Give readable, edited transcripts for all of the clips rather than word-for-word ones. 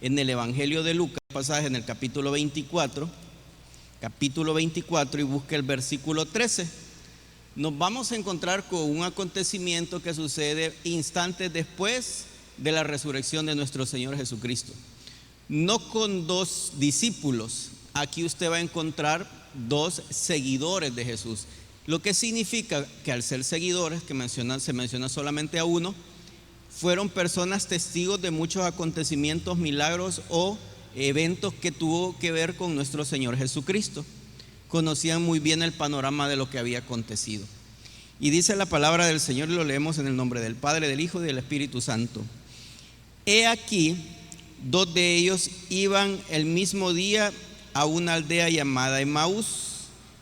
En el Evangelio de Lucas, pasaje en el capítulo 24, y busca el versículo 13. Nos vamos a encontrar con un acontecimiento que sucede instantes después de la resurrección de nuestro Señor Jesucristo. No con dos discípulos, aquí usted va a encontrar dos seguidores de Jesús, lo que significa que al ser seguidores, que se menciona solamente a uno, fueron personas testigos de muchos acontecimientos, milagros o eventos que tuvo que ver con nuestro Señor Jesucristo. Conocían muy bien el panorama de lo que había acontecido. Y dice la palabra del Señor, y lo leemos en el nombre del Padre, del Hijo y del Espíritu Santo. He aquí, dos de ellos iban el mismo día a una aldea llamada Emaús.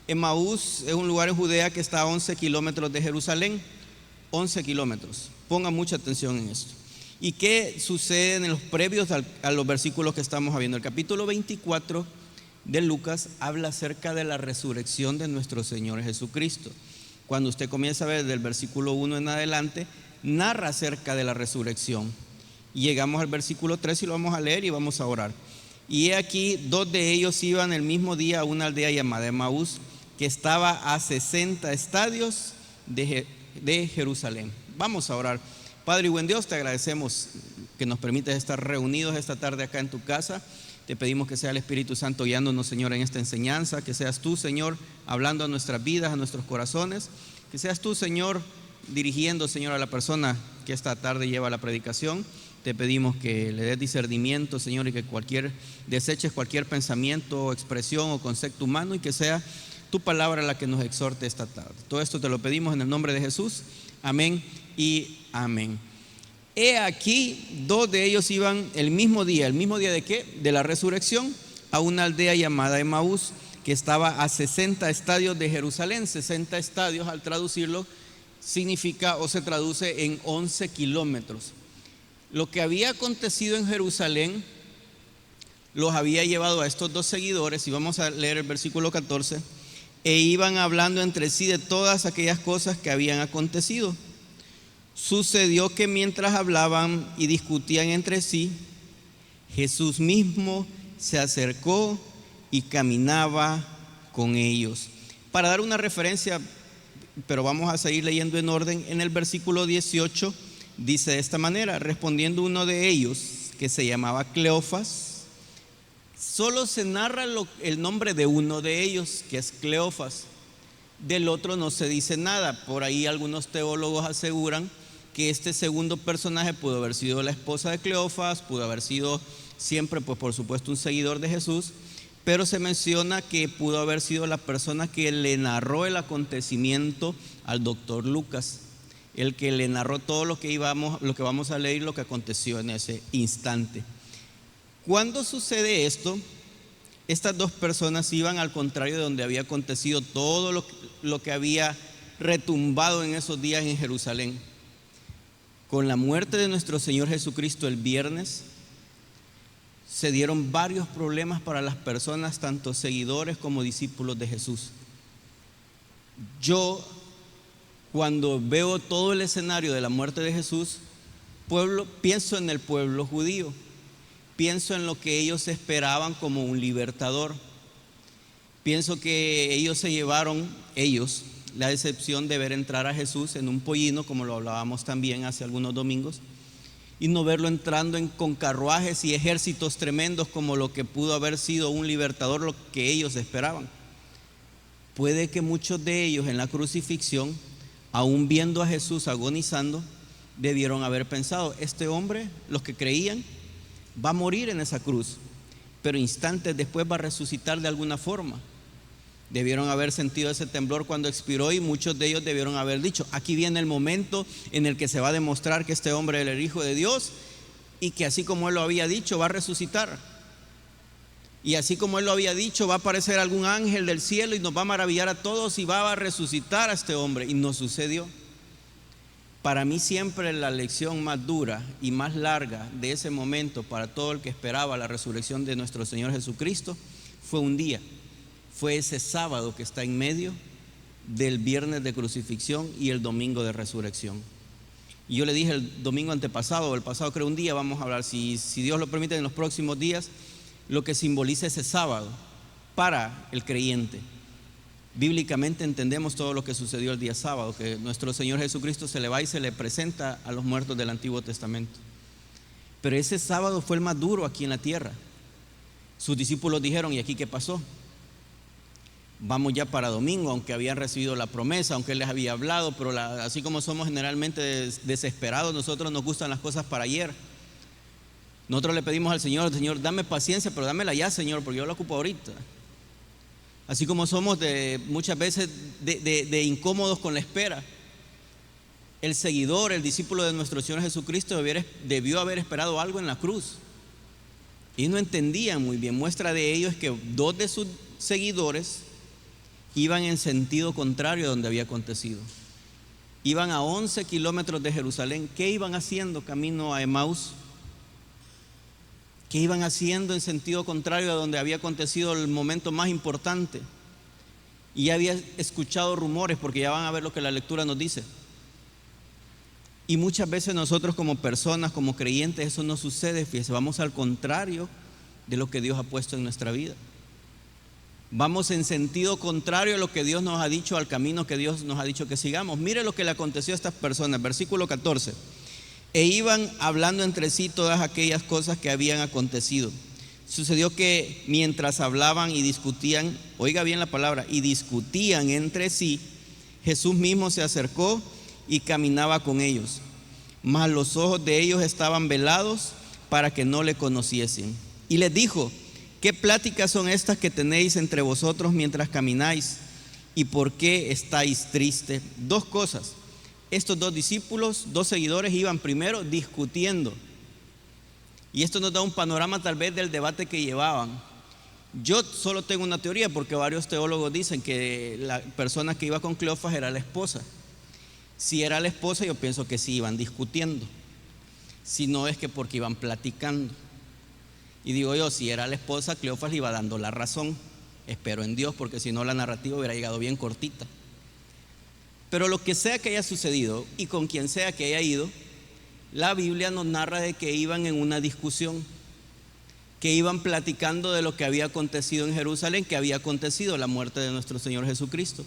Emaús es un lugar en Judea que está a 11 kilómetros de Jerusalén. 11 kilómetros. Ponga mucha atención en esto. ¿Y qué sucede en los previos a los versículos que estamos viendo? El capítulo 24 de Lucas habla acerca de la resurrección de nuestro Señor Jesucristo. Cuando usted comienza a ver del versículo 1 en adelante, narra acerca de la resurrección. Y llegamos al versículo 3 y lo vamos a leer y vamos a orar. Y he aquí, dos de ellos iban el mismo día a una aldea llamada Emaús, que estaba a 60 estadios de Jerusalén. Vamos a orar. Padre y buen Dios, te agradecemos que nos permites estar reunidos esta tarde acá en tu casa. Te pedimos que sea el Espíritu Santo guiándonos, Señor, en esta enseñanza, que seas tú, Señor, hablando a nuestras vidas, a nuestros corazones, que seas tú, Señor, dirigiendo, Señor, a la persona que esta tarde lleva la predicación. Te pedimos que le des discernimiento, Señor, y que deseches cualquier pensamiento, expresión o concepto humano, y que sea tu palabra la que nos exhorte esta tarde. Todo esto te lo pedimos en el nombre de Jesús. Amén y amén. He aquí, dos de ellos iban el mismo día ¿de qué? De la resurrección, a una aldea llamada Emaús, que estaba a 60 estadios de Jerusalén. 60 estadios, al traducirlo, significa o se traduce en 11 kilómetros. Lo que había acontecido en Jerusalén los había llevado a estos dos seguidores, y vamos a leer el versículo 14, e iban hablando entre sí de todas aquellas cosas que habían acontecido. Sucedió que mientras hablaban y discutían entre sí, Jesús mismo se acercó y caminaba con ellos. Para dar una referencia, pero vamos a seguir leyendo en orden, en el versículo 18 dice de esta manera: respondiendo uno de ellos, que se llamaba Cleofas. Solo se narra el nombre de uno de ellos, que es Cleofas. Del otro no se dice nada. Por ahí algunos teólogos aseguran que este segundo personaje pudo haber sido la esposa de Cleofas, pudo haber sido siempre, pues por supuesto, un seguidor de Jesús, pero se menciona que pudo haber sido la persona que le narró el acontecimiento al doctor Lucas, el que le narró todo lo que vamos a leer, lo que aconteció en ese instante. Cuando sucede esto, estas dos personas iban al contrario de donde había acontecido todo lo que había retumbado en esos días en Jerusalén. Con la muerte de nuestro Señor Jesucristo el viernes, se dieron varios problemas para las personas, tanto seguidores como discípulos de Jesús. Yo, cuando veo todo el escenario de la muerte de Jesús, pienso en el pueblo judío. Pienso en lo que ellos esperaban como un libertador. Pienso que ellos se llevaron, la decepción de ver entrar a Jesús en un pollino, como lo hablábamos también hace algunos domingos, y no verlo entrando con carruajes y ejércitos tremendos como lo que pudo haber sido un libertador, lo que ellos esperaban. Puede que muchos de ellos en la crucifixión, aún viendo a Jesús agonizando, debieron haber pensado: este hombre, los que creían, va a morir en esa cruz, pero instantes después va a resucitar de alguna forma. Debieron haber sentido ese temblor cuando expiró, y muchos de ellos debieron haber dicho: aquí viene el momento en el que se va a demostrar que este hombre es el Hijo de Dios, y que así como Él lo había dicho, va a resucitar. Y así como Él lo había dicho, va a aparecer algún ángel del cielo y nos va a maravillar a todos y va a resucitar a este hombre. Y no sucedió. Para mí siempre la lección más dura y más larga de ese momento para todo el que esperaba la resurrección de nuestro Señor Jesucristo fue un día. Fue ese sábado que está en medio del viernes de crucifixión y el domingo de resurrección. Y yo le dije el domingo antepasado, o el pasado creo un día, vamos a hablar, si Dios lo permite en los próximos días, lo que simboliza ese sábado para el creyente. Bíblicamente entendemos todo lo que sucedió el día sábado, que nuestro Señor Jesucristo se le va y se le presenta a los muertos del Antiguo Testamento. Pero ese sábado fue el más duro aquí en la tierra. Sus discípulos dijeron: ¿y aquí qué pasó? Vamos ya para domingo, aunque habían recibido la promesa, aunque Él les había hablado, pero así como somos generalmente desesperados, nosotros nos gustan las cosas para ayer. Nosotros le pedimos al Señor: Señor, dame paciencia, pero dámela ya, Señor, porque yo la ocupo ahorita. Así como somos muchas veces de incómodos con la espera. El seguidor, el discípulo de nuestro Señor Jesucristo debió haber esperado algo en la cruz. Y no entendían muy bien. Muestra de ello es que 2 de sus seguidores iban en sentido contrario a donde había acontecido. Iban a 11 kilómetros de Jerusalén. ¿Qué iban haciendo camino a Emaús? ¿Qué iban haciendo en sentido contrario a donde había acontecido el momento más importante? Y ya había escuchado rumores, porque ya van a ver lo que la lectura nos dice. Y muchas veces nosotros como personas, como creyentes, eso no sucede. Fíjense, vamos al contrario de lo que Dios ha puesto en nuestra vida. Vamos en sentido contrario a lo que Dios nos ha dicho, al camino que Dios nos ha dicho que sigamos. Mire lo que le aconteció a estas personas, versículo 14. E iban hablando entre sí todas aquellas cosas que habían acontecido. Sucedió que mientras hablaban y discutían, oiga bien la palabra, y discutían entre sí, Jesús mismo se acercó y caminaba con ellos, mas los ojos de ellos estaban velados para que no le conociesen. Y les dijo: ¿qué pláticas son estas que tenéis entre vosotros mientras camináis? ¿Y por qué estáis tristes? 2 cosas. Estos 2 discípulos, 2 seguidores, iban primero discutiendo. Y esto nos da un panorama tal vez del debate que llevaban. Yo solo tengo una teoría, porque varios teólogos dicen que la persona que iba con Cleofas era la esposa. Si era la esposa, yo pienso que sí iban discutiendo. Si no, es que porque iban platicando. Y digo yo, si era la esposa, Cleofas le iba dando la razón. Espero en Dios, porque si no la narrativa hubiera llegado bien cortita. Pero lo que sea que haya sucedido y con quien sea que haya ido, la Biblia nos narra de que iban en una discusión, que iban platicando de lo que había acontecido en Jerusalén, que había acontecido la muerte de nuestro Señor Jesucristo.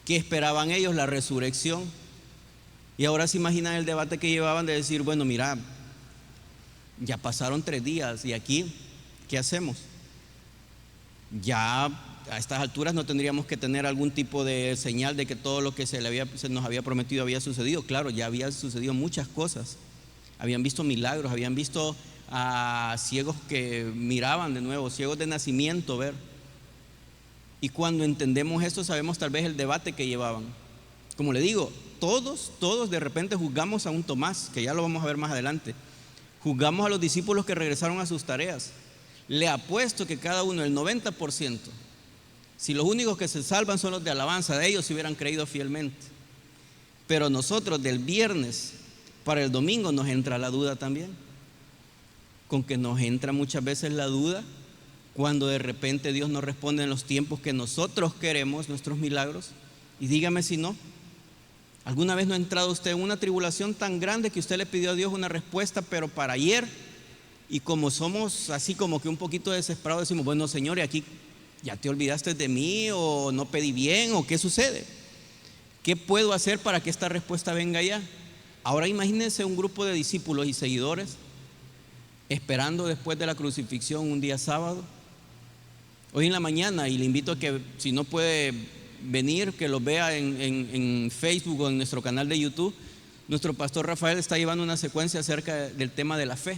¿Qué esperaban ellos? La resurrección. Y ahora se imaginan el debate que llevaban de decir: bueno, mira, ya pasaron 3 días y aquí, ¿qué hacemos? Ya a estas alturas no tendríamos que tener algún tipo de señal de que todo lo que se nos había prometido había sucedido. Claro, ya había sucedido muchas cosas. Habían visto milagros, habían visto a ciegos que miraban de nuevo, ciegos de nacimiento ver. Y cuando entendemos esto, sabemos tal vez el debate que llevaban. Como le digo, todos de repente juzgamos a un Tomás, que ya lo vamos a ver más adelante. Juzgamos a los discípulos que regresaron a sus tareas. Le apuesto que cada uno, el 90%, si los únicos que se salvan son los de alabanza, de ellos se hubieran creído fielmente. Pero nosotros del viernes para el domingo nos entra la duda también. Con que nos entra muchas veces la duda cuando de repente Dios no responde en los tiempos que nosotros queremos nuestros milagros. Y dígame si no. ¿Alguna vez no ha entrado usted en una tribulación tan grande que usted le pidió a Dios una respuesta, pero para ayer? Y como somos así como que un poquito desesperados, decimos: bueno, Señor, ¿y aquí ya te olvidaste de mí? ¿O no pedí bien? ¿O qué sucede? ¿Qué puedo hacer para que esta respuesta venga ya? Ahora imagínense un grupo de discípulos y seguidores esperando después de la crucifixión un día sábado. Hoy en la mañana, y le invito a que si no puede venir, que lo vea en Facebook o en nuestro canal de YouTube. Nuestro pastor Rafael está llevando una secuencia acerca del tema de la fe.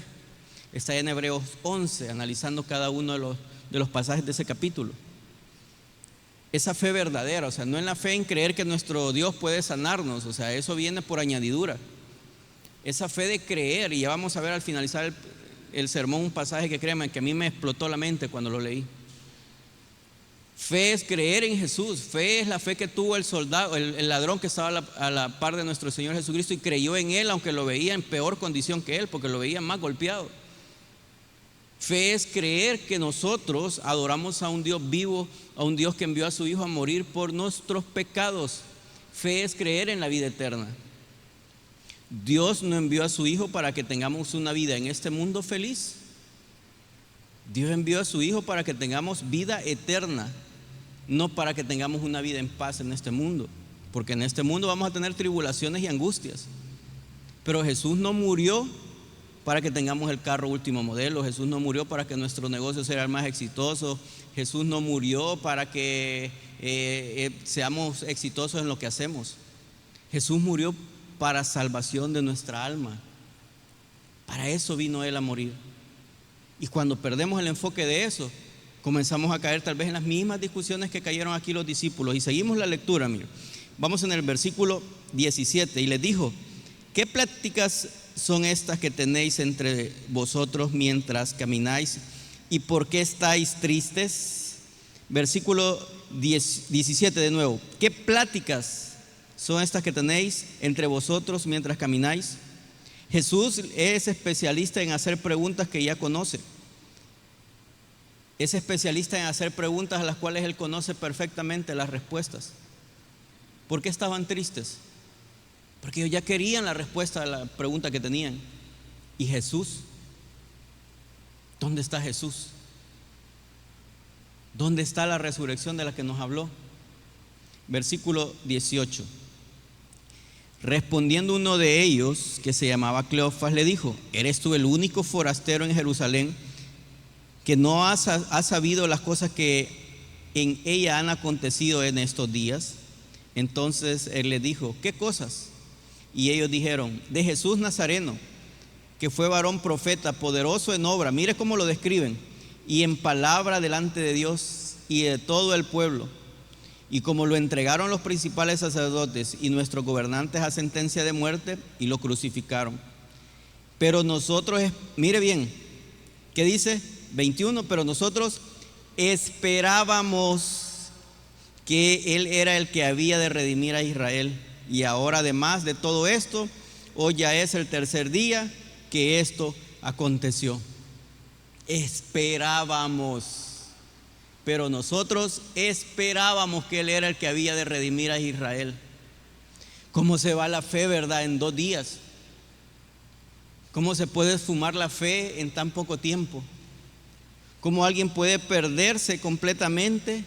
Está en Hebreos 11, analizando cada uno de los pasajes de ese capítulo. Esa fe verdadera, o sea, no en la fe en creer que nuestro Dios puede sanarnos, o sea, eso viene por añadidura. Esa fe de creer, y ya vamos a ver al finalizar el sermón un pasaje que créanme que a mí me explotó la mente cuando lo leí. Fe es creer en Jesús. Fe es la fe que tuvo el soldado, el ladrón que estaba a la par de nuestro Señor Jesucristo y creyó en Él, aunque lo veía en peor condición que Él, porque lo veía más golpeado. Fe es creer que nosotros adoramos a un Dios vivo, a un Dios que envió a su Hijo a morir por nuestros pecados. Fe es creer en la vida eterna. Dios no envió a su Hijo para que tengamos una vida en este mundo feliz. Dios envió a su Hijo para que tengamos vida eterna, no para que tengamos una vida en paz en este mundo, porque en este mundo vamos a tener tribulaciones y angustias. Pero Jesús no murió para que tengamos el carro último modelo. Jesús no murió para que nuestro negocio sea el más exitoso. Jesús no murió para que seamos exitosos en lo que hacemos. Jesús murió para salvación de nuestra alma. Para eso vino Él a morir. Y cuando perdemos el enfoque de eso, comenzamos a caer tal vez en las mismas discusiones que cayeron aquí los discípulos. Y seguimos la lectura, mira. Vamos en el versículo 17. Y les dijo: ¿qué pláticas son estas que tenéis entre vosotros mientras camináis? ¿Y por qué estáis tristes? Versículo 17 de nuevo. ¿Qué pláticas son estas que tenéis entre vosotros mientras camináis? Jesús es especialista en hacer preguntas que ya conoce. Es especialista en hacer preguntas a las cuales Él conoce perfectamente las respuestas. ¿Por qué estaban tristes? Porque ellos ya querían la respuesta a la pregunta que tenían. ¿Y Jesús? ¿Dónde está Jesús? ¿Dónde está la resurrección de la que nos habló? Versículo 18. Respondiendo uno de ellos, que se llamaba Cleofas, le dijo: ¿eres tú el único forastero en Jerusalén que no has sabido las cosas que en ella han acontecido en estos días? Entonces él le dijo: ¿qué cosas? Y ellos dijeron: de Jesús Nazareno, que fue varón profeta, poderoso en obra, mire cómo lo describen, y en palabra delante de Dios y de todo el pueblo. Y como lo entregaron los principales sacerdotes y nuestros gobernantes a sentencia de muerte, y lo crucificaron. Pero nosotros, mire bien, ¿qué dice? 21, pero nosotros esperábamos que Él era el que había de redimir a Israel. Y ahora, además de todo esto, hoy ya es el tercer día que esto aconteció. Esperábamos. Pero nosotros esperábamos que Él era el que había de redimir a Israel. ¿Cómo se va la fe, verdad, en 2 días? ¿Cómo se puede esfumar la fe en tan poco tiempo? ¿Cómo alguien puede perderse completamente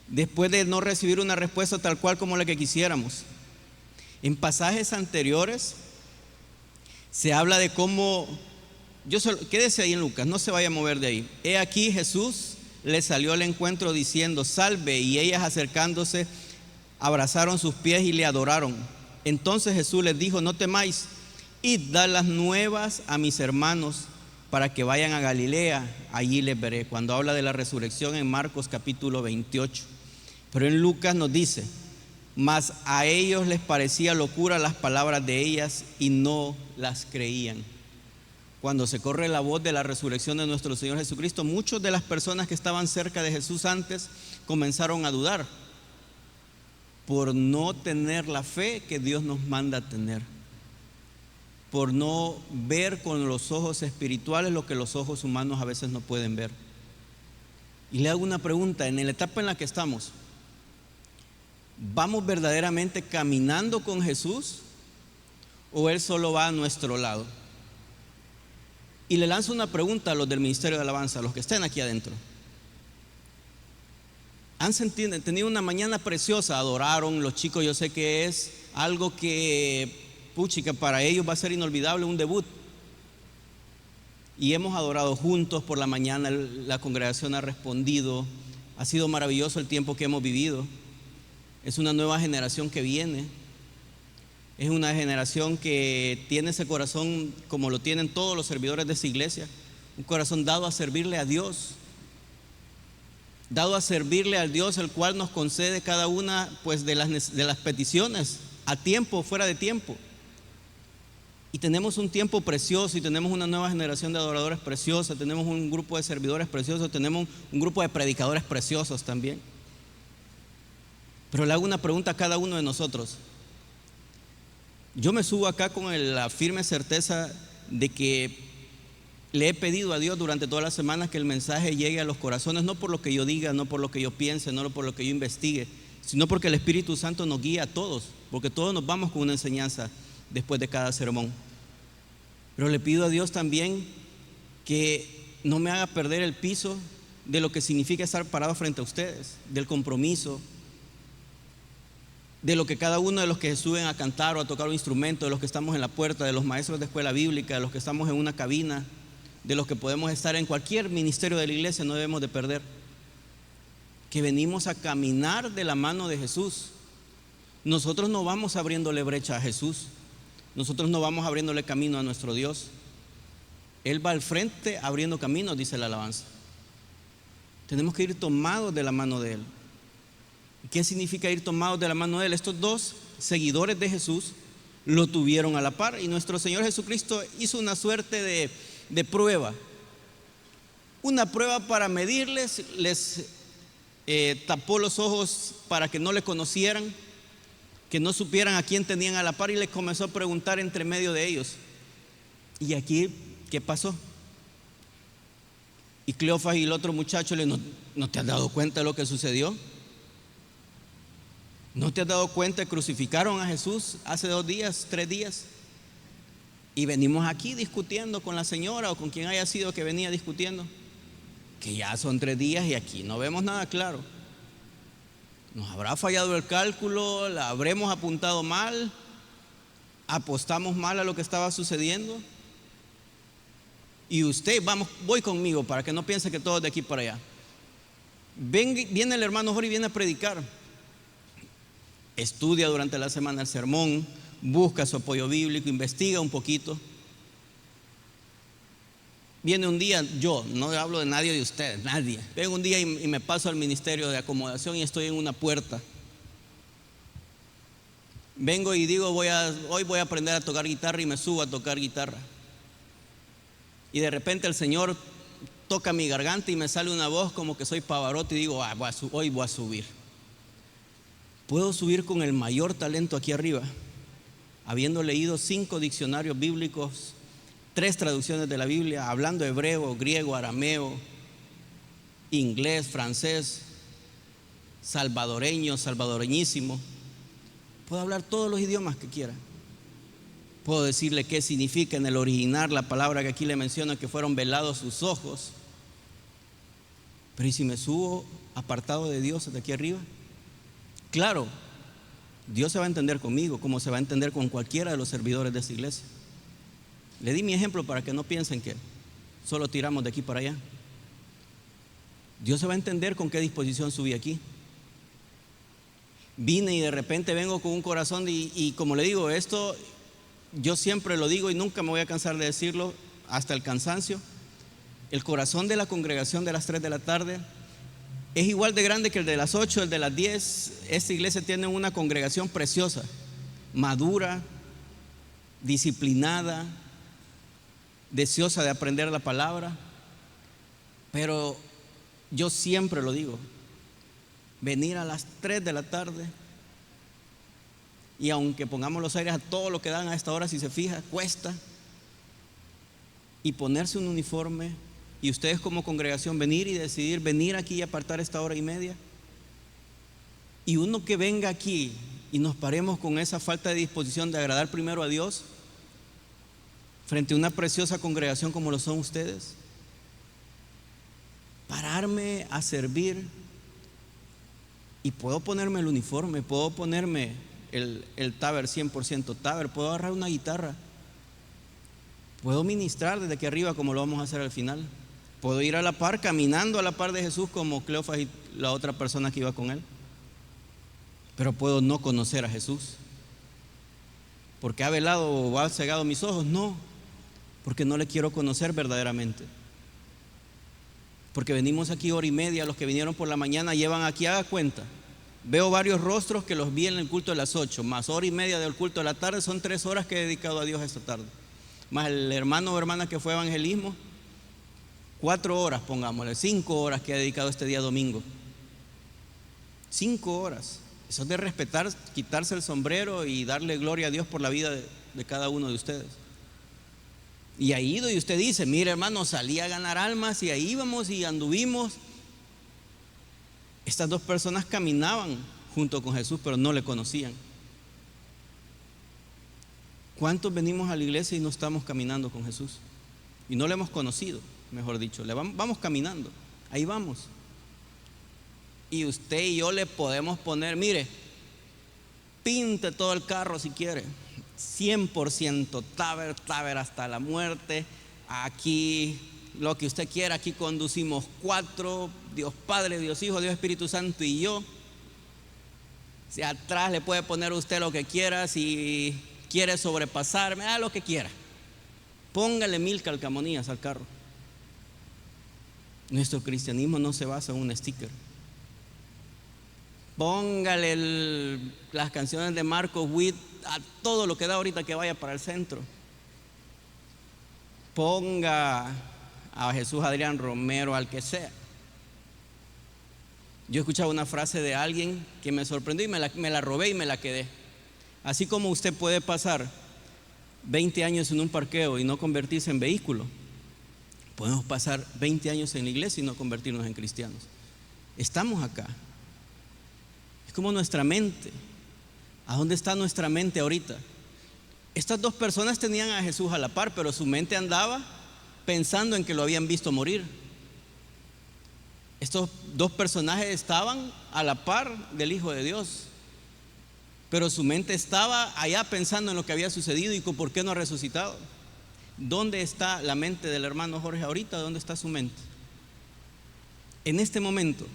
después de no recibir una respuesta tal cual como la que quisiéramos? En pasajes anteriores se habla de cómo, quédese ahí en Lucas, no se vaya a mover de ahí. He aquí Jesús le salió al encuentro diciendo: salve, y ellas acercándose abrazaron sus pies y le adoraron. Entonces Jesús les dijo: no temáis, id, dad las nuevas a mis hermanos para que vayan a Galilea, allí les veré. Cuando habla de la resurrección en Marcos capítulo 28. Pero en Lucas nos dice: mas a ellos les parecía locura las palabras de ellas y no las creían. Cuando se corre la voz de la resurrección de nuestro Señor Jesucristo, muchas de las personas que estaban cerca de Jesús antes comenzaron a dudar por no tener la fe que Dios nos manda a tener, por no ver con los ojos espirituales lo que los ojos humanos a veces no pueden ver. Y le hago una pregunta: en la etapa en la que estamos, ¿vamos verdaderamente caminando con Jesús o Él solo va a nuestro lado? Y le lanzo una pregunta a los del Ministerio de Alabanza, a los que estén aquí adentro. ¿Han tenido una mañana preciosa? Adoraron los chicos, yo sé que es algo que, puchica, para ellos va a ser inolvidable, un debut. Y hemos adorado juntos por la mañana, la congregación ha respondido, ha sido maravilloso el tiempo que hemos vivido. Es una nueva generación que viene. Es una generación que tiene ese corazón como lo tienen todos los servidores de esa iglesia, un corazón dado a servirle a Dios, dado a servirle al Dios, el cual nos concede cada una pues de las peticiones, a tiempo o fuera de tiempo. Y tenemos un tiempo precioso, y tenemos una nueva generación de adoradores preciosos, tenemos un grupo de servidores preciosos, tenemos un grupo de predicadores preciosos también. Pero le hago una pregunta a cada uno de nosotros. Yo me subo acá con la firme certeza de que le he pedido a Dios durante todas las semanas que el mensaje llegue a los corazones, no por lo que yo diga, no por lo que yo piense, no por lo que yo investigue, sino porque el Espíritu Santo nos guía a todos, porque todos nos vamos con una enseñanza después de cada sermón. Pero le pido a Dios también que no me haga perder el piso de lo que significa estar parado frente a ustedes, del compromiso, de lo que cada uno de los que suben a cantar o a tocar un instrumento, de los que estamos en la puerta, de los maestros de escuela bíblica, de los que estamos en una cabina, de los que podemos estar en cualquier ministerio de la iglesia, no debemos de perder. Que venimos a caminar de la mano de Jesús. Nosotros no vamos abriéndole brecha a Jesús. Nosotros no vamos abriéndole camino a nuestro Dios. Él va al frente abriendo caminos, dice la alabanza. Tenemos que ir tomados de la mano de Él. ¿Qué significa ir tomados de la mano de Él? Estos dos seguidores de Jesús lo tuvieron a la par, y nuestro Señor Jesucristo hizo una suerte de prueba. Una prueba para medirles, les tapó los ojos para que no le conocieran, que no supieran a quién tenían a la par, y les comenzó a preguntar entre medio de ellos. Y aquí, ¿qué pasó? Y Cleofas y el otro muchacho le dijo: ¿No te has dado cuenta de lo que sucedió? ¿No te has dado cuenta que crucificaron a Jesús hace 2 días, 3 días? Y venimos aquí discutiendo con la señora o con quien haya sido que venía discutiendo, que ya son 3 días y aquí no vemos nada claro. ¿Nos habrá fallado el cálculo? ¿La habremos apuntado mal? ¿Apostamos mal a lo que estaba sucediendo? Y usted, voy conmigo para que no piense que todo es de aquí para allá. Viene el hermano Jorge y viene a predicar. Estudia durante la semana el sermón, busca su apoyo bíblico, investiga un poquito. Viene un día, yo no hablo de nadie de ustedes, nadie. Vengo un día y me paso al ministerio de acomodación y estoy en una puerta. Vengo y digo: hoy voy a aprender a tocar guitarra, y me subo a tocar guitarra. Y de repente el Señor toca mi garganta y me sale una voz como que soy Pavarotti, y digo: hoy voy a subir. Puedo subir con el mayor talento aquí arriba, habiendo leído 5 diccionarios bíblicos, 3 traducciones de la Biblia, hablando hebreo, griego, arameo, inglés, francés, salvadoreño, salvadoreñísimo. Puedo hablar todos los idiomas que quiera. Puedo decirle qué significa en el original la palabra que aquí le menciona, que fueron velados sus ojos. Pero ¿y si me subo apartado de Dios de aquí arriba? Claro, Dios se va a entender conmigo como se va a entender con cualquiera de los servidores de esta iglesia. Le di mi ejemplo para que no piensen que solo tiramos de aquí para allá. Dios se va a entender con qué disposición subí aquí. Vine y de repente vengo con un corazón y como le digo, esto yo siempre lo digo y nunca me voy a cansar de decirlo hasta el cansancio. El corazón de la congregación de las 3 de la tarde es igual de grande que el de las 8, el de las 10. Esta iglesia tiene una congregación preciosa, madura, disciplinada, deseosa de aprender la palabra. Pero yo siempre lo digo, venir a las 3 de la tarde, y aunque pongamos los aires a todo lo que dan a esta hora, si se fija, cuesta. Y ponerse un uniforme, y ustedes como congregación venir y decidir venir aquí y apartar esta 1:30. Y uno que venga aquí y nos paremos con esa falta de disposición de agradar primero a Dios frente a una preciosa congregación como lo son ustedes. Pararme a servir, y puedo ponerme el uniforme, puedo ponerme el taber 100% taber, puedo agarrar una guitarra, puedo ministrar desde aquí arriba como lo vamos a hacer al final. Puedo ir a la par, caminando a la par de Jesús como Cleofas y la otra persona que iba con él. Pero puedo no conocer a Jesús. ¿Porque ha velado o ha cegado mis ojos? No, porque no le quiero conocer verdaderamente. Porque venimos aquí 1:30, los que vinieron por la mañana llevan aquí, haga cuenta. Veo varios rostros que los vi en el culto de las 8, más 1:30 del culto de la tarde, son 3 horas que he dedicado a Dios esta tarde. Más el hermano o hermana que fue a evangelismo, 4 horas, pongámosle, 5 horas que he dedicado este día domingo. 5 horas. Eso es de respetar, quitarse el sombrero y darle gloria a Dios por la vida de cada uno de ustedes. Y ahí ido y usted dice: mire hermano, salí a ganar almas y ahí íbamos y anduvimos. Estas 2 personas caminaban junto con Jesús, pero no le conocían. ¿Cuántos venimos a la iglesia y no estamos caminando con Jesús? Y no le hemos conocido, mejor dicho, vamos caminando, ahí vamos. Y usted y yo le podemos poner, mire, pinte todo el carro si quiere, 100% Taber hasta la muerte, aquí lo que usted quiera, aquí conducimos 4, Dios Padre, Dios Hijo, Dios Espíritu Santo y yo. Si atrás le puede poner usted lo que quiera, si quiere sobrepasarme, haga lo que quiera. Póngale 1000 calcamonías al carro. Nuestro cristianismo no se basa en un sticker. Póngale las canciones de Marcos Witt a todo lo que da ahorita que vaya para el centro. Ponga a Jesús Adrián Romero, al que sea. Yo escuchaba una frase de alguien que me sorprendió y me la robé y me la quedé. Así como usted puede pasar 20 años en un parqueo y no convertirse en vehículo, podemos pasar 20 años en la iglesia y no convertirnos en cristianos. Estamos acá. Es como nuestra mente. ¿A dónde está nuestra mente ahorita? Estas 2 personas tenían a Jesús a la par, pero su mente andaba pensando en que lo habían visto morir. Estos 2 personajes estaban a la par del Hijo de Dios, pero su mente estaba allá pensando en lo que había sucedido y por qué no ha resucitado. ¿Dónde está la mente del hermano Jorge ahorita? ¿Dónde está su mente? En este momento.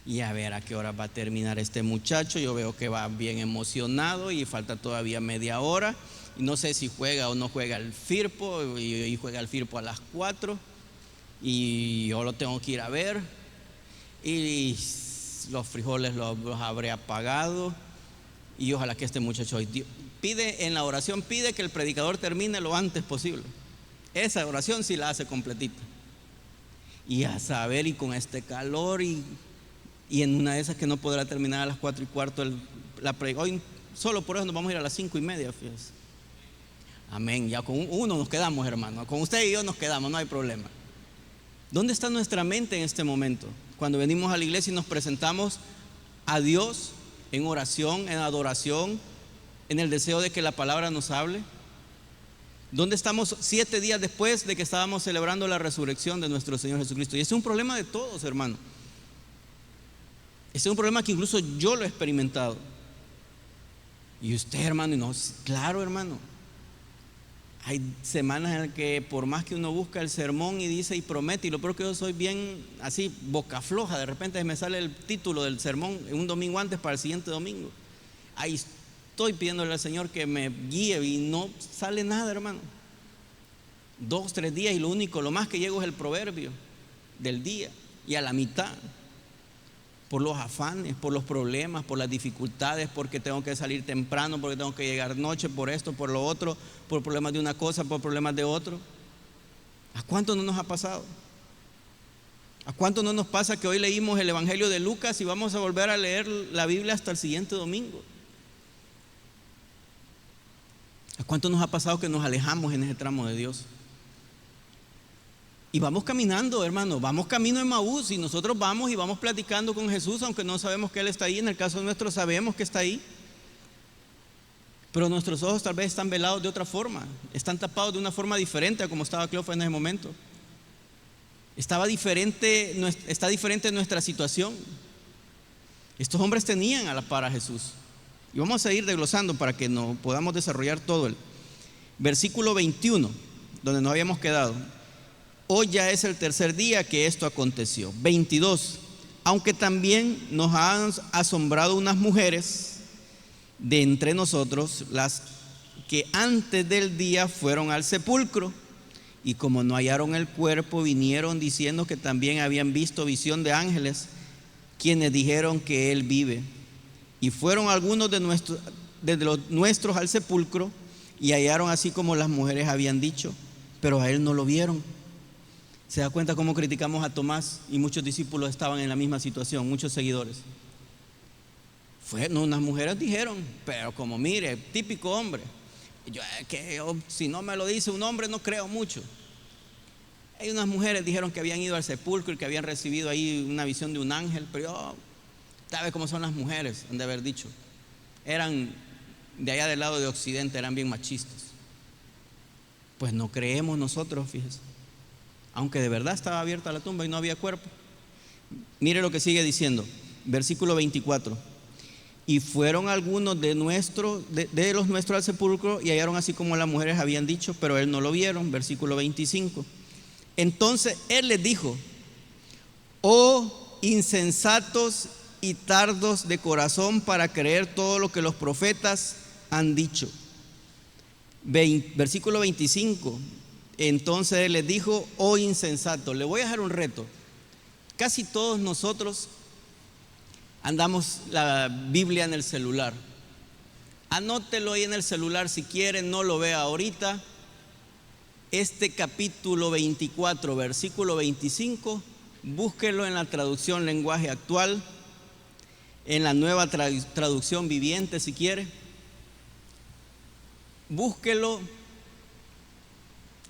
Y a ver a qué hora va a terminar este muchacho. Yo veo que va bien emocionado y falta todavía media hora. Y no sé si juega o no juega el Firpo. Y juega el Firpo a las 4. Y yo lo tengo que ir a ver. Y los frijoles los habré apagado. Y ojalá que este muchacho hoy pide en la oración, pide que el predicador termine lo antes posible. Esa oración sí la hace completita. Y a saber, y con este calor y en una de esas que no podrá terminar a las 4:15 la predicación. Hoy solo por eso nos vamos a ir a las 5:30, fíjese. Amén. Ya con uno nos quedamos, hermano. Con usted y yo nos quedamos, no hay problema. ¿Dónde está nuestra mente en este momento? Cuando venimos a la iglesia y nos presentamos a Dios en oración, en adoración, en el deseo de que la palabra nos hable. ¿Dónde estamos 7 días después de que estábamos celebrando la resurrección de nuestro Señor Jesucristo? Y ese es un problema de todos, hermano. Ese es un problema que incluso yo lo he experimentado. Y usted, hermano, y no, claro, hermano. Hay semanas en las que por más que uno busca el sermón y dice y promete, y lo peor que yo soy bien así, boca floja, de repente me sale el título del sermón un domingo antes para el siguiente domingo. Ahí estoy pidiéndole al Señor que me guíe y no sale nada, hermano. 2, 3 días y lo más que llego es el proverbio del día y a la mitad. Por los afanes, por los problemas, por las dificultades, porque tengo que salir temprano, porque tengo que llegar noche, por esto, por lo otro, por problemas de una cosa, por problemas de otro. ¿A cuánto no nos ha pasado? ¿A cuánto no nos pasa que hoy leímos el Evangelio de Lucas y vamos a volver a leer la Biblia hasta el siguiente domingo? ¿A cuánto nos ha pasado que nos alejamos en ese tramo de Dios? Y vamos caminando, hermano, vamos camino en Emaús y nosotros vamos y vamos platicando con Jesús, aunque no sabemos que Él está ahí. En el caso nuestro sabemos que está ahí, pero nuestros ojos tal vez están velados de otra forma, están tapados de una forma diferente a como estaba Cleofa en ese momento. Está diferente nuestra situación. Estos hombres tenían a la par a Jesús. Y vamos a ir desglosando para que no podamos desarrollar todo el versículo 21, donde nos habíamos quedado. Hoy ya es el 3er día que esto aconteció. 22. Aunque también nos han asombrado unas mujeres de entre nosotros, las que antes del día fueron al sepulcro, y como no hallaron el cuerpo, vinieron diciendo que también habían visto visión de ángeles, quienes dijeron que él vive. Y fueron algunos de los nuestros al sepulcro, y hallaron así como las mujeres habían dicho, pero a él no lo vieron. ¿Se da cuenta cómo criticamos a Tomás? Y muchos discípulos estaban en la misma situación, muchos seguidores. Unas mujeres dijeron, pero como mire, típico hombre. Si no me lo dice un hombre, no creo mucho. Hay unas mujeres dijeron que habían ido al sepulcro y que habían recibido ahí una visión de un ángel, pero ¿sabe cómo son las mujeres? Han de haber dicho. Eran de allá del lado de Occidente eran bien machistas. Pues no creemos nosotros, fíjese, aunque de verdad estaba abierta la tumba y no había cuerpo. Mire lo que sigue diciendo, versículo 24. Y fueron algunos de los nuestros al sepulcro y hallaron así como las mujeres habían dicho, pero él no lo vieron. Versículo 25. Entonces él les dijo: oh insensatos y tardos de corazón para creer todo lo que los profetas han dicho. Versículo 25. Entonces él les dijo: oh insensatos. Le voy a dejar un reto. Casi todos nosotros andamos la Biblia en el celular. Anótelo ahí en el celular si quiere, no lo vea ahorita. Este capítulo 24, versículo 25, búsquelo en la traducción lenguaje actual, en la nueva traducción viviente si quiere. Búsquelo.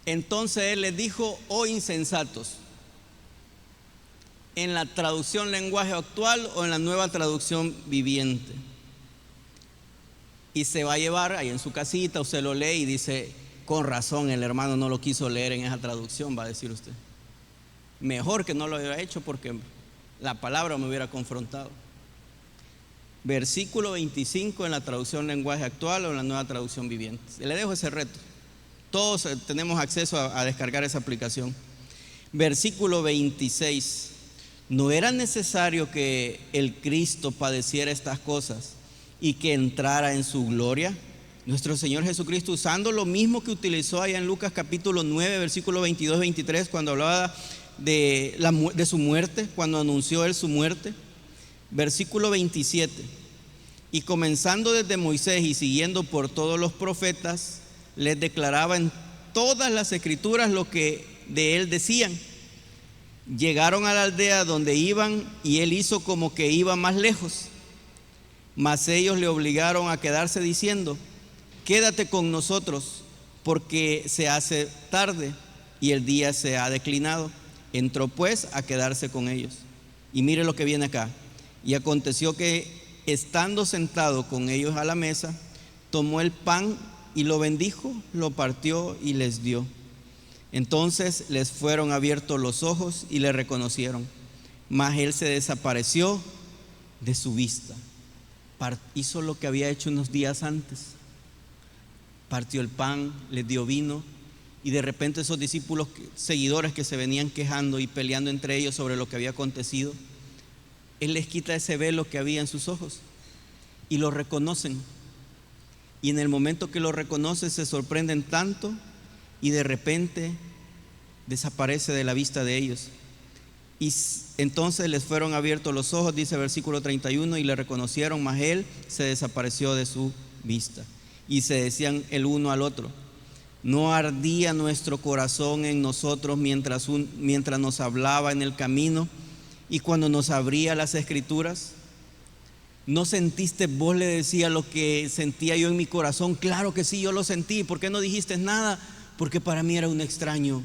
Entonces él les dijo: oh insensatos, en la traducción lenguaje actual o en la nueva traducción viviente. Y se va a llevar ahí en su casita, usted lo lee y dice: con razón el hermano no lo quiso leer en esa traducción, va a decir usted. Mejor que no lo hubiera hecho porque la palabra me hubiera confrontado. Versículo 25 en la traducción lenguaje actual o en la nueva traducción viviente. Le dejo ese reto. Todos tenemos acceso a descargar esa aplicación. Versículo 26. ¿No era necesario que el Cristo padeciera estas cosas y que entrara en su gloria? Nuestro Señor Jesucristo, usando lo mismo que utilizó allá en Lucas capítulo 9, versículo 22-23, cuando hablaba de su muerte, cuando anunció él su muerte. Versículo 27. Y comenzando desde Moisés y siguiendo por todos los profetas, les declaraba en todas las escrituras lo que de él decían. Llegaron a la aldea donde iban y él hizo como que iba más lejos, mas ellos le obligaron a quedarse diciendo: quédate con nosotros porque se hace tarde y el día se ha declinado. Entró pues a quedarse con ellos. Y mire lo que viene acá. Y aconteció que estando sentado con ellos a la mesa, tomó el pan y lo bendijo, lo partió y les dio. Entonces les fueron abiertos los ojos y le reconocieron, mas él se desapareció de su vista. Hizo lo que había hecho unos días antes. Partió el pan, les dio vino, y de repente esos discípulos seguidores que se venían quejando y peleando entre ellos sobre lo que había acontecido, él les quita ese velo que había en sus ojos y lo reconocen. Y en el momento que lo reconocen se sorprenden tanto y de repente desaparece de la vista de ellos. Y entonces les fueron abiertos los ojos, dice versículo 31, y le reconocieron, mas él se desapareció de su vista. Y se decían el uno al otro: ¿no ardía nuestro corazón en nosotros mientras nos hablaba en el camino y cuando nos abría las escrituras? ¿No sentiste vos? Le decía, lo que sentía yo en mi corazón. Claro que sí, yo lo sentí. ¿Por qué no dijiste nada? Porque para mí era un extraño.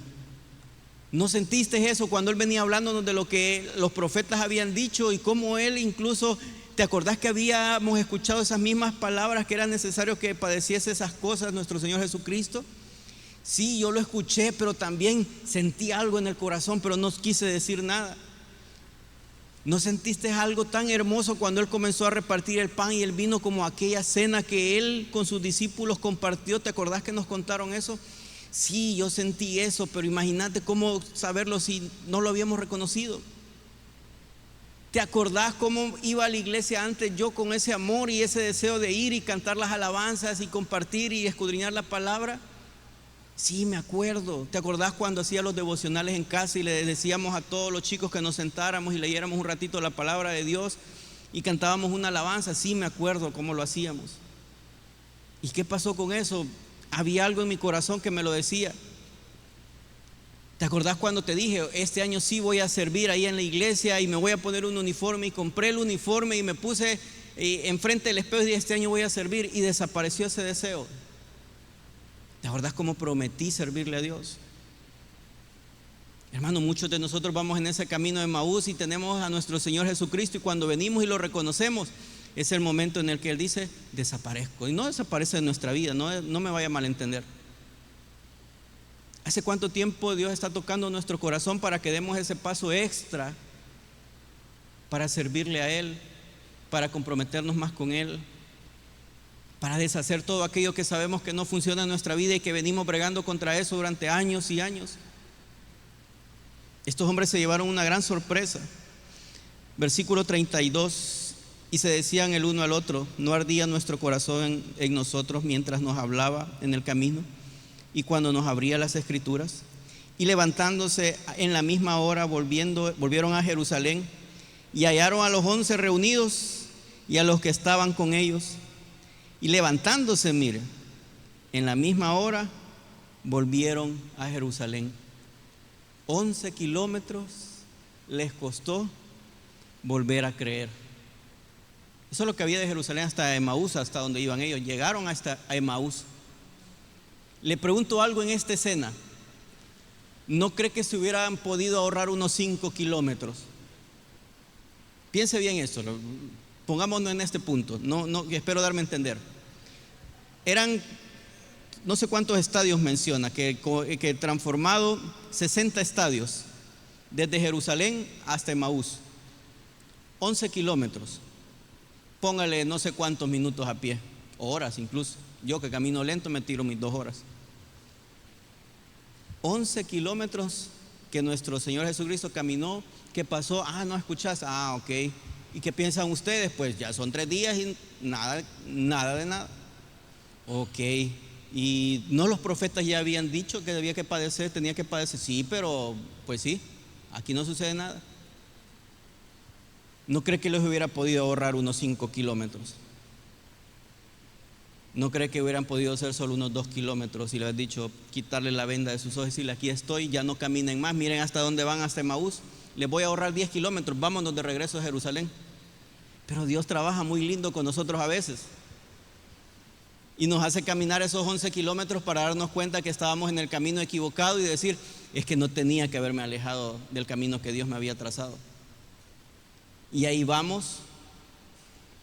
¿No sentiste eso cuando él venía hablándonos de lo que los profetas habían dicho y cómo él incluso, te acordás que habíamos escuchado esas mismas palabras, que era necesario que padeciese esas cosas nuestro Señor Jesucristo? Sí, yo lo escuché, pero también sentí algo en el corazón, pero no quise decir nada. ¿No sentiste algo tan hermoso cuando él comenzó a repartir el pan y el vino, como aquella cena que él con sus discípulos compartió? ¿Te acordás que nos contaron eso? Sí, yo sentí eso, pero imagínate cómo saberlo si no lo habíamos reconocido. ¿Te acordás cómo iba a la iglesia antes yo con ese amor y ese deseo de ir y cantar las alabanzas y compartir y escudriñar la palabra? Sí, me acuerdo. ¿Te acordás cuando hacía los devocionales en casa y le decíamos a todos los chicos que nos sentáramos y leyéramos un ratito la palabra de Dios y cantábamos una alabanza? Sí, me acuerdo cómo lo hacíamos. ¿Y qué pasó con eso? Había algo en mi corazón que me lo decía. ¿Te acordás cuando te dije, este año sí voy a servir ahí en la iglesia y me voy a poner un uniforme? Y compré el uniforme y me puse enfrente del espejo y dije, este año voy a servir, y desapareció ese deseo. ¿Te acordás cómo prometí servirle a Dios? Hermano, muchos de nosotros vamos en ese camino de Emaús y tenemos a nuestro Señor Jesucristo, y cuando venimos y lo reconocemos, es el momento en el que Él dice: desaparezco. Y no desaparece de nuestra vida, no me vaya a malentender. ¿Hace cuánto tiempo Dios está tocando nuestro corazón para que demos ese paso extra para servirle a Él, para comprometernos más con Él, para deshacer todo aquello que sabemos que no funciona en nuestra vida y que venimos bregando contra eso durante años y años? Estos hombres se llevaron una gran sorpresa. Versículo 32: y se decían el uno al otro: ¿no ardía nuestro corazón en nosotros mientras nos hablaba en el camino y cuando nos abría las Escrituras? Y levantándose en la misma hora volvieron a Jerusalén, y hallaron a los 11 reunidos y a los que estaban con ellos. Y levantándose, mire, en la misma hora volvieron a Jerusalén. 11 kilómetros les costó volver a creer. Eso es lo que había de Jerusalén hasta Emaús, hasta donde iban ellos. Llegaron hasta Emaús. Le pregunto algo en esta escena: ¿no cree que se hubieran podido ahorrar unos 5 kilómetros? Piense bien esto, pongámonos en este punto. No, espero darme a entender. Eran no sé cuántos estadios menciona, que transformado 60 estadios desde Jerusalén hasta Emaús. 11 kilómetros. Póngale no sé cuántos minutos a pie, horas incluso. Yo que camino lento me tiro mis 2 horas. 11 kilómetros que nuestro Señor Jesucristo caminó. ¿Qué pasó? No escuchás. Ok. ¿Y qué piensan ustedes? Pues ya son 3 días y nada de nada. Ok. ¿Y no los profetas ya habían dicho que tenía que padecer? Sí, pero pues sí, aquí no sucede nada. ¿No cree que les hubiera podido ahorrar unos 5 kilómetros? ¿No cree que hubieran podido ser solo unos 2 kilómetros y les han dicho quitarle la venda de sus ojos y decirle: aquí estoy, ya no caminen más, miren hasta dónde van, hasta Emaús, les voy a ahorrar 10 kilómetros, vámonos de regreso a Jerusalén? Pero Dios trabaja muy lindo con nosotros a veces y nos hace caminar esos 11 kilómetros para darnos cuenta que estábamos en el camino equivocado y decir: es que no tenía que haberme alejado del camino que Dios me había trazado. Y ahí vamos,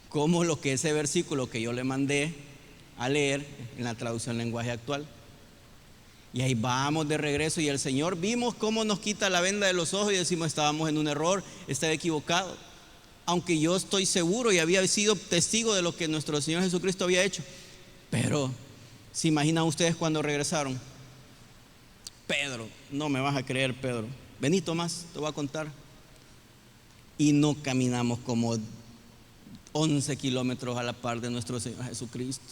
como lo que ese versículo que yo le mandé a leer en la traducción lenguaje actual, y ahí vamos de regreso, y el Señor vimos cómo nos quita la venda de los ojos y decimos: estábamos en un error, estaba equivocado. Aunque yo estoy seguro y había sido testigo de lo que nuestro Señor Jesucristo había hecho. Pero ¿se imaginan ustedes cuando regresaron? Pedro, no me vas a creer, Pedro, vení Tomás, te voy a contar. Y no caminamos como 11 kilómetros a la par de nuestro Señor Jesucristo.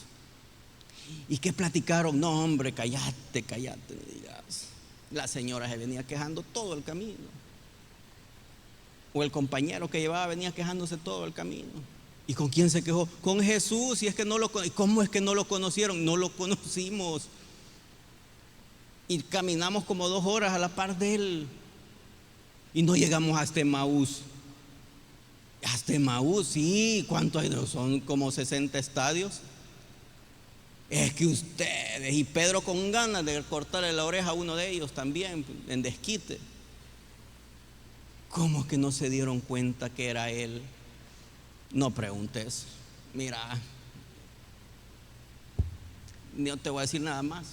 ¿Y qué platicaron? No, hombre, cállate, no digas. La señora se venía quejando todo el camino, o el compañero que llevaba venía quejándose todo el camino. ¿Y con quién se quejó? Con Jesús. Y es que no lo conocieron. ¿Cómo es que no lo conocieron? No lo conocimos. Y caminamos como 2 horas a la par de Él y no llegamos hasta Emaús. Hasta Emaús, sí. ¿Cuánto hay? Son como 60 estadios. Es que ustedes, y Pedro con ganas de cortarle la oreja a uno de ellos también, en desquite. ¿Cómo que no se dieron cuenta que era Él? No preguntes. Mira, no te voy a decir nada más.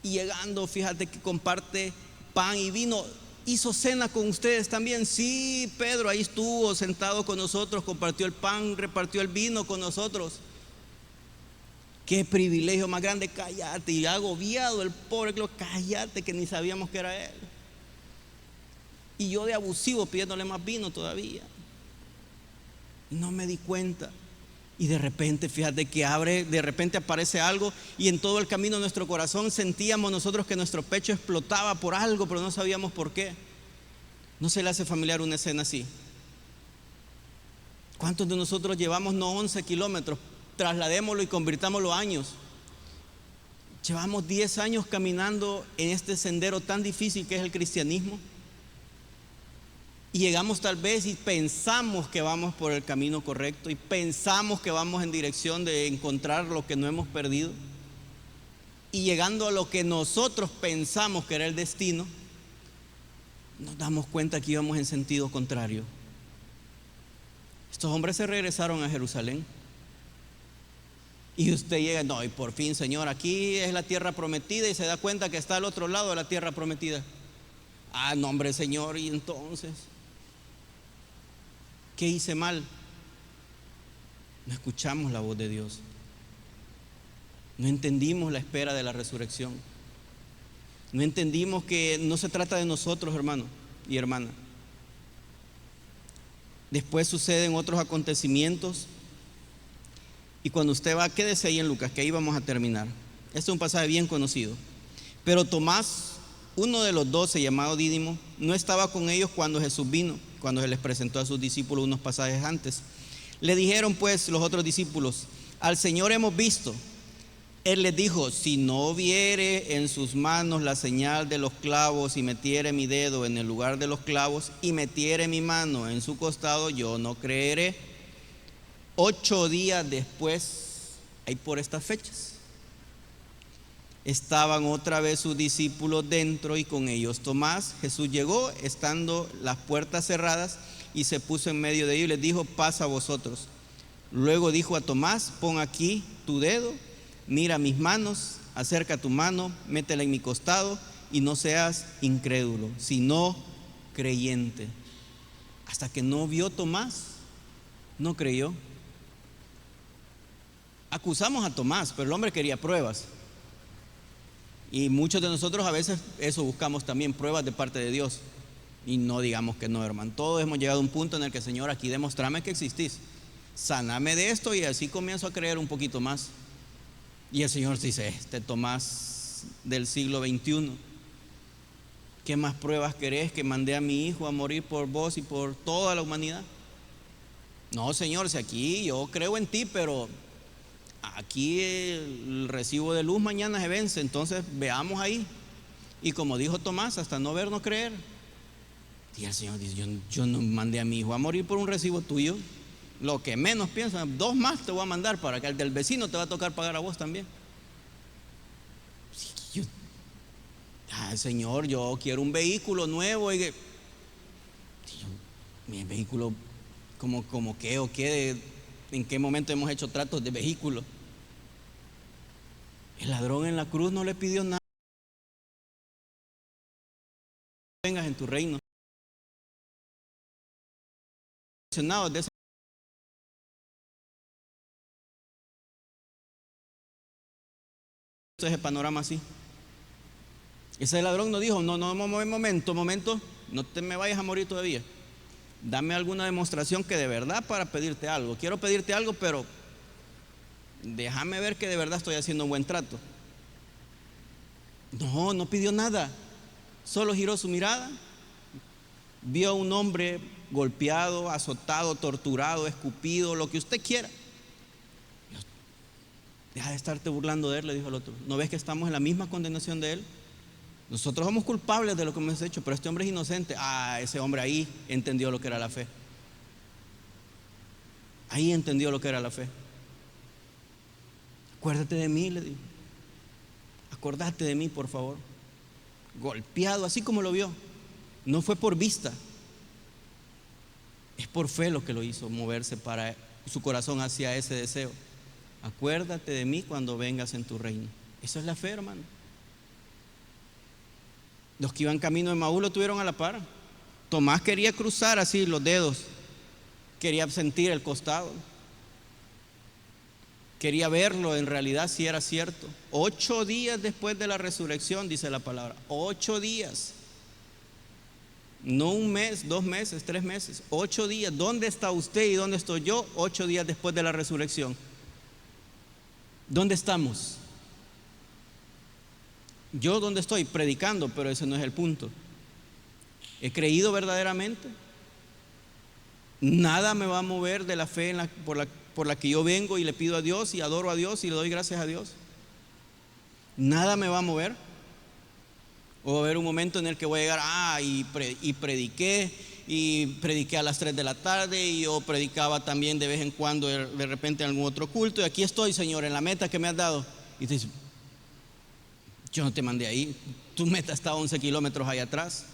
Y llegando, fíjate que comparte pan y vino. ¿Hizo cena con ustedes también? Sí, Pedro ahí estuvo sentado con nosotros, compartió el pan, repartió el vino con nosotros. Qué privilegio más grande. Cállate. Y agobiado el pobre, cállate, que ni sabíamos que era Él. Y yo de abusivo pidiéndole más vino todavía. No me di cuenta. Y de repente, fíjate que de repente aparece algo, y en todo el camino de nuestro corazón sentíamos nosotros que nuestro pecho explotaba por algo, pero no sabíamos por qué. ¿No se le hace familiar una escena así? ¿Cuántos de nosotros llevamos no 11 kilómetros? Trasladémoslo y convirtámoslo a años. Llevamos 10 años caminando en este sendero tan difícil que es el cristianismo. Y llegamos tal vez y pensamos que vamos por el camino correcto, y pensamos que vamos en dirección de encontrar lo que no hemos perdido. Y llegando a lo que nosotros pensamos que era el destino, nos damos cuenta que íbamos en sentido contrario. Estos hombres se regresaron a Jerusalén. Y usted llega, no, y por fin, Señor, aquí es la tierra prometida, y se da cuenta que está al otro lado de la tierra prometida. Ah, no, hombre, Señor, y entonces, ¿qué hice mal? No escuchamos la voz de Dios. No entendimos la espera de la resurrección. No entendimos que no se trata de nosotros, hermano y hermana. Después suceden otros acontecimientos. Y cuando usted va, quédese ahí en Lucas, que ahí vamos a terminar. Este es un pasaje bien conocido. Pero Tomás, uno de los 12, llamado Dídimo, no estaba con ellos cuando Jesús vino, cuando se les presentó a sus discípulos unos pasajes antes. Le dijeron pues los otros discípulos: al Señor hemos visto. Él les dijo: si no viere en sus manos la señal de los clavos, y metiere mi dedo en el lugar de los clavos, y metiere mi mano en su costado, yo no creeré. 8 días después, ahí por estas fechas, estaban otra vez sus discípulos dentro, y con ellos Tomás. Jesús llegó estando las puertas cerradas, y se puso en medio de ellos y les dijo: pasa a vosotros. Luego dijo a Tomás: pon aquí tu dedo, mira mis manos, acerca tu mano, métela en mi costado, y no seas incrédulo, sino creyente. Hasta que no vio Tomás, no creyó. Acusamos a Tomás, pero el hombre quería pruebas. Y muchos de nosotros a veces eso buscamos también, pruebas de parte de Dios. Y no digamos que no, hermano. Todos hemos llegado a un punto en el que: Señor, aquí demostrame que existís, saname de esto, y así comienzo a creer un poquito más. Y el Señor dice: este Tomás del siglo XXI, ¿qué más pruebas querés? Que mandé a mi hijo a morir por vos y por toda la humanidad. No, Señor, si aquí yo creo en ti, pero aquí el recibo de luz mañana se vence, entonces veamos ahí. Y como dijo Tomás, hasta no ver, no creer. Y el Señor dice: yo no mandé a mi hijo a morir por un recibo tuyo. Lo que menos piensan, 2 más te voy a mandar, para que el del vecino te va a tocar pagar a vos también. Señor, yo quiero un vehículo nuevo. Mi vehículo, como qué o qué, en qué momento hemos hecho tratos de vehículo. El ladrón en la cruz no le pidió nada. Vengas en tu reino. De ese panorama así. Ese ladrón no dijo: no, momento, no te me vayas a morir todavía. Dame alguna demostración que de verdad, para pedirte algo. Quiero pedirte algo, pero déjame ver que de verdad estoy haciendo un buen trato. No pidió nada. Solo giró su mirada, vio a un hombre golpeado, azotado, torturado, escupido, lo que usted quiera. Deja de estarte burlando de él, le dijo al otro. ¿No ves que estamos en la misma condenación de él? Nosotros somos culpables de lo que hemos hecho, pero este hombre es inocente. Ese hombre ahí entendió lo que era la fe. Ahí entendió lo que era la fe. Acuérdate de mí, le dijo. Acordate de mí, por favor. Golpeado, así como lo vio. No fue por vista. Es por fe lo que lo hizo moverse para su corazón hacia ese deseo. Acuérdate de mí cuando vengas en tu reino. Eso es la fe, hermano. Los que iban camino de Emaús lo tuvieron a la par. Tomás quería cruzar así los dedos, quería sentir el costado, quería verlo en realidad si era cierto. 8 días después de la resurrección, dice la palabra. 8 días. No 1 mes, 2 meses, 3 meses. 8 días. ¿Dónde está usted y dónde estoy yo? 8 días después de la resurrección. ¿Dónde estamos? Yo donde estoy predicando, pero ese no es el punto. ¿He creído verdaderamente? Nada me va a mover de la fe por la que yo vengo y le pido a Dios y adoro a Dios y le doy gracias a Dios. Nada me va a mover. O va a haber un momento en el que voy a llegar, y prediqué a las 3 de la tarde, y yo predicaba también de vez en cuando, de repente en algún otro culto, y aquí estoy, Señor, en la meta que me has dado. Y te dice: yo no te mandé ahí, tu meta está 11 kilómetros allá atrás.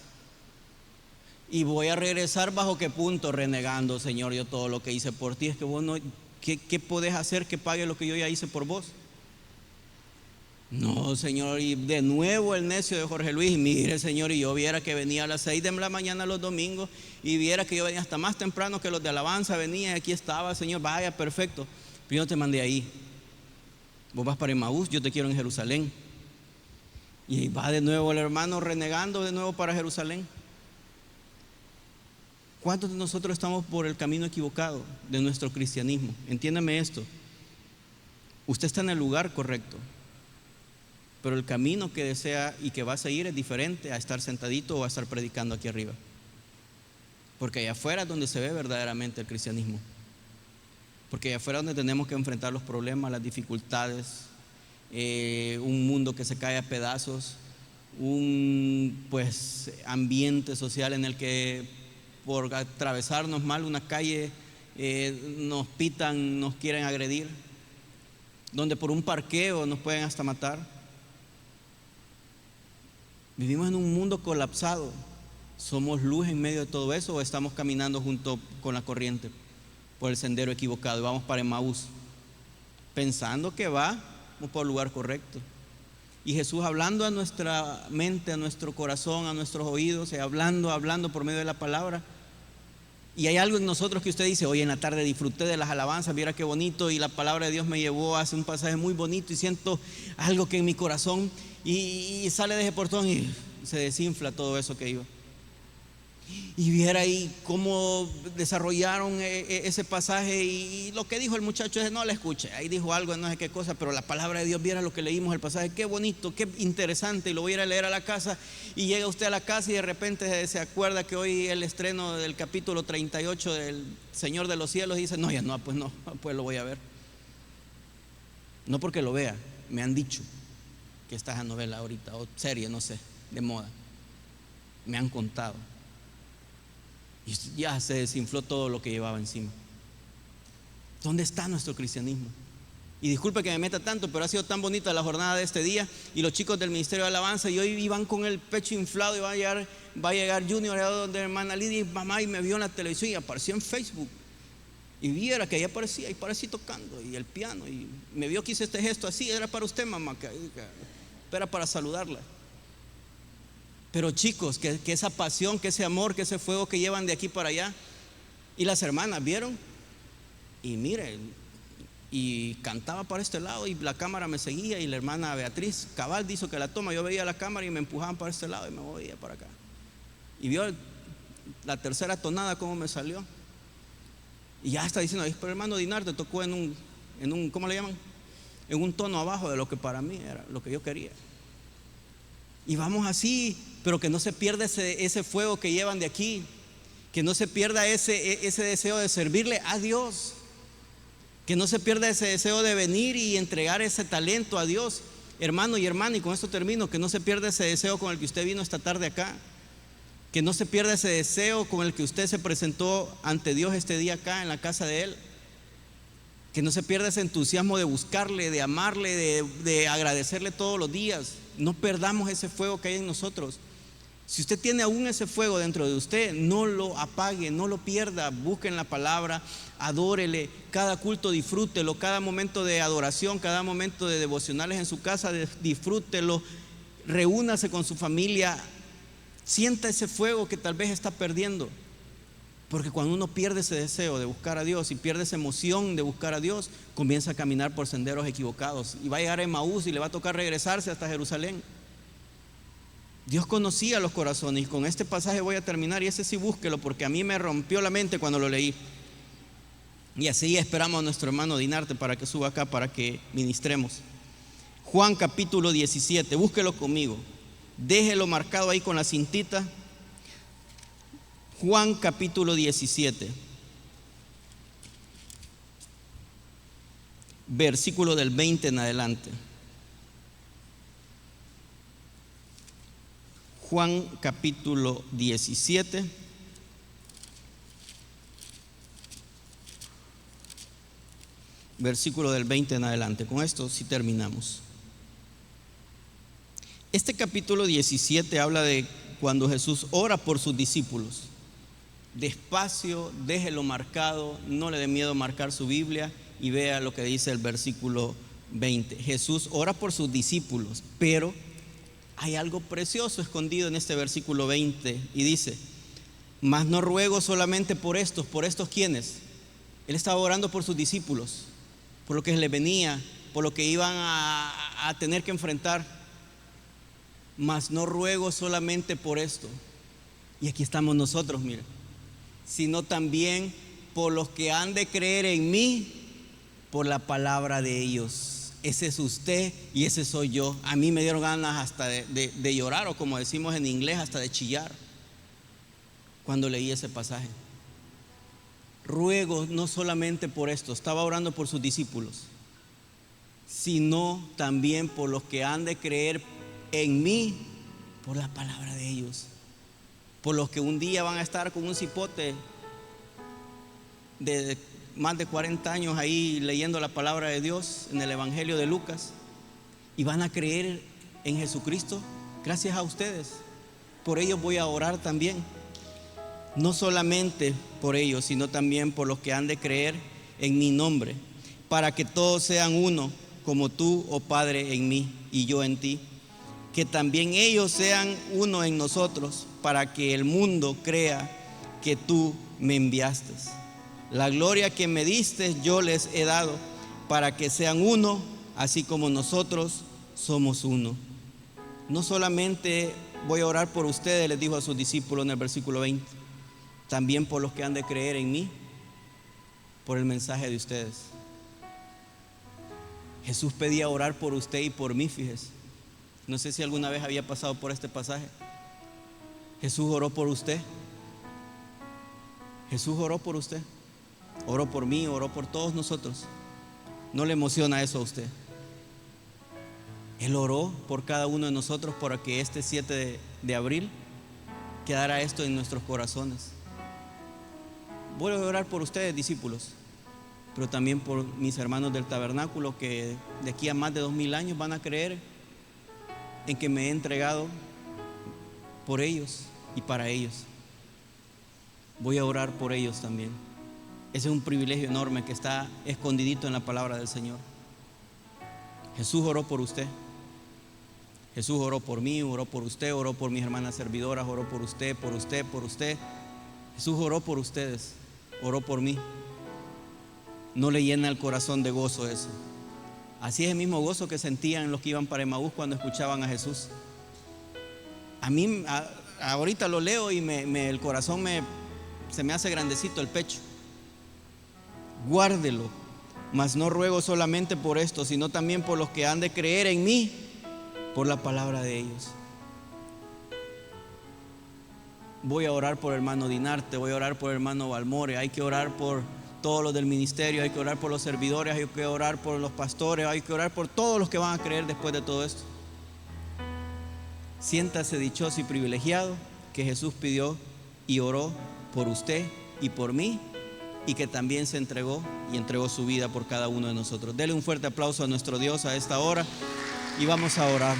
Y voy a regresar bajo qué punto, renegando, Señor, yo todo lo que hice por ti. Es que vos no, ¿qué podés hacer que pague lo que yo ya hice por vos? No, Señor, y de nuevo el necio de Jorge Luis. Mire, Señor, y yo viera que venía a las 6 de la mañana los domingos, y viera que yo venía hasta más temprano que los de alabanza venían, y aquí estaba, Señor, vaya, perfecto. Pero yo no te mandé ahí. Vos vas para Emaús, yo te quiero en Jerusalén. Y va de nuevo el hermano renegando de nuevo para Jerusalén. ¿Cuántos de nosotros estamos por el camino equivocado de nuestro cristianismo? Entiéndame esto. Usted está en el lugar correcto, pero el camino que desea y que va a seguir es diferente a estar sentadito o a estar predicando aquí arriba. Porque allá afuera es donde se ve verdaderamente el cristianismo. Porque allá afuera es donde tenemos que enfrentar los problemas, las dificultades, un mundo que se cae a pedazos, un ambiente social en el que por atravesarnos mal una calle nos pitan, nos quieren agredir, donde por un parqueo nos pueden hasta matar. Vivimos en un mundo colapsado. ¿Somos luz en medio de todo eso o estamos caminando junto con la corriente por el sendero equivocado y vamos para Emaús pensando que vamos por el lugar correcto? Y Jesús hablando a nuestra mente, a nuestro corazón, a nuestros oídos, hablando por medio de la palabra. Y hay algo en nosotros que usted dice: hoy en la tarde disfruté de las alabanzas, viera qué bonito, y la palabra de Dios me llevó a hacer un pasaje muy bonito, y siento algo que en mi corazón, y sale de ese portón y se desinfla todo eso que iba. Y viera ahí cómo desarrollaron ese pasaje, y lo que dijo el muchacho no le escuché, ahí dijo algo, no sé qué cosa, pero la palabra de Dios, viera lo que leímos el pasaje, qué bonito, qué interesante, y lo voy a ir a leer a la casa. Y llega usted a la casa y de repente se acuerda que hoy el estreno del capítulo 38 del Señor de los Cielos, y dice: no, ya no, pues lo voy a ver. No porque lo vea, me han dicho que está esa novela ahorita, o serie, no sé, de moda, me han contado. Y ya se desinfló todo lo que llevaba encima. ¿Dónde está nuestro cristianismo? Y disculpe que me meta tanto, pero ha sido tan bonita la jornada de este día, y los chicos del Ministerio de Alabanza, y hoy iban con el pecho inflado, y va a llegar Junior allá donde hermana Lidia y mamá, y me vio en la televisión y apareció en Facebook, y viera que ahí aparecía, y parecía tocando, y el piano, y me vio que hice este gesto así, era para usted, mamá, que era para saludarla. Pero chicos, que esa pasión, que ese amor, que ese fuego que llevan de aquí para allá. Y las hermanas vieron, y miren, y cantaba para este lado, y la cámara me seguía, y la hermana Beatriz cabal hizo que la toma, yo veía la cámara y me empujaban para este lado y me movía para acá. Y vio la tercera tonada cómo me salió, y ya está diciendo: pero hermano Dinar, te tocó en un ¿cómo le llaman? En un tono abajo de lo que para mí era lo que yo quería. Y vamos así, pero que no se pierda ese fuego que llevan de aquí, que no se pierda ese deseo de servirle a Dios, que no se pierda ese deseo de venir y entregar ese talento a Dios, hermano y hermana. Y con esto termino: que no se pierda ese deseo con el que usted vino esta tarde acá, que no se pierda ese deseo con el que usted se presentó ante Dios este día acá en la casa de Él, que no se pierda ese entusiasmo de buscarle, de amarle, de agradecerle todos los días. No perdamos ese fuego que hay en nosotros. Si usted tiene aún ese fuego dentro de usted, no lo apague, no lo pierda. Busque en la palabra, adórele, cada culto disfrútelo, cada momento de adoración, cada momento de devocionales en su casa, disfrútelo, reúnase con su familia, sienta ese fuego que tal vez está perdiendo. Porque cuando uno pierde ese deseo de buscar a Dios y pierde esa emoción de buscar a Dios, comienza a caminar por senderos equivocados y va a llegar a Emaús y le va a tocar regresarse hasta Jerusalén. Dios conocía los corazones, y con este pasaje voy a terminar, y ese sí búsquelo, porque a mí me rompió la mente cuando lo leí. Y así esperamos a nuestro hermano Dinarte para que suba acá para que ministremos. Juan capítulo 17, búsquelo conmigo, déjelo marcado ahí con la cintita. Juan capítulo 17, versículo del 20 en adelante. Juan capítulo 17, versículo del 20 en adelante. Con esto sí terminamos. Este capítulo 17 habla de cuando Jesús ora por sus discípulos. despacio, déjelo marcado, no le dé miedo marcar su Biblia y vea lo que dice el versículo 20. Jesús ora por sus discípulos, pero hay algo precioso escondido en este versículo 20 y dice: mas no ruego solamente por estos ¿quiénes? Él estaba orando por sus discípulos, por lo que les venía, por lo que iban a tener que enfrentar. Mas no ruego solamente por esto, y aquí estamos nosotros, mire, sino también por los que han de creer en mí por la palabra de ellos. Ese es usted y ese soy yo. A mí me dieron ganas hasta de llorar, o como decimos en inglés, hasta de chillar cuando leí ese pasaje. Ruego no solamente por esto, estaba orando por sus discípulos, sino también por los que han de creer en mí por la palabra de ellos, por los que un día van a estar con un cipote de más de 40 años ahí leyendo la palabra de Dios en el Evangelio de Lucas, y van a creer en Jesucristo gracias a ustedes. Por ellos voy a orar también, no solamente por ellos, sino también por los que han de creer en mi nombre, para que todos sean uno, como tú, oh Padre, en mí y yo en ti, que también ellos sean uno en nosotros, para que el mundo crea que tú me enviaste. La gloria que me diste yo les he dado, para que sean uno, así como nosotros somos uno. No solamente voy a orar por ustedes, les dijo a sus discípulos en el versículo 20, también por los que han de creer en mí, por el mensaje de ustedes. Jesús pedía orar por usted y por mí, fíjese. No sé si alguna vez había pasado por este pasaje. Jesús oró por usted. Jesús oró por usted. Oró por mí, oró por todos nosotros. ¿No le emociona eso a usted? Él oró por cada uno de nosotros para que este 7 de abril quedara esto en nuestros corazones. Voy a orar por ustedes, discípulos, pero también por mis hermanos del tabernáculo, que de aquí a más de 2000 años van a creer en que me he entregado por ellos y para ellos. Voy a orar por ellos también. Ese es un privilegio enorme que está escondidito en la palabra del Señor. Jesús oró por usted. Jesús oró por mí, oró por usted, oró por mis hermanas servidoras, oró por usted, por usted, por usted. Jesús oró por ustedes, oró por mí. ¿No le llena el corazón de gozo eso? Así es el mismo gozo que sentían los que iban para Emaús cuando escuchaban a Jesús. A mí ahorita lo leo y el corazón se me hace grandecito el pecho. Guárdelo, mas no ruego solamente por esto, sino también por los que han de creer en mí por la palabra de ellos. Voy a orar por el hermano Dinarte, voy a orar por el hermano Balmore, hay que orar por todos los del ministerio, hay que orar por los servidores, hay que orar por los pastores, hay que orar por todos los que van a creer después de todo esto. Siéntase dichoso y privilegiado que Jesús pidió y oró por usted y por mí, y que también se entregó y entregó su vida por cada uno de nosotros. Dele un fuerte aplauso a nuestro Dios a esta hora y vamos a orar.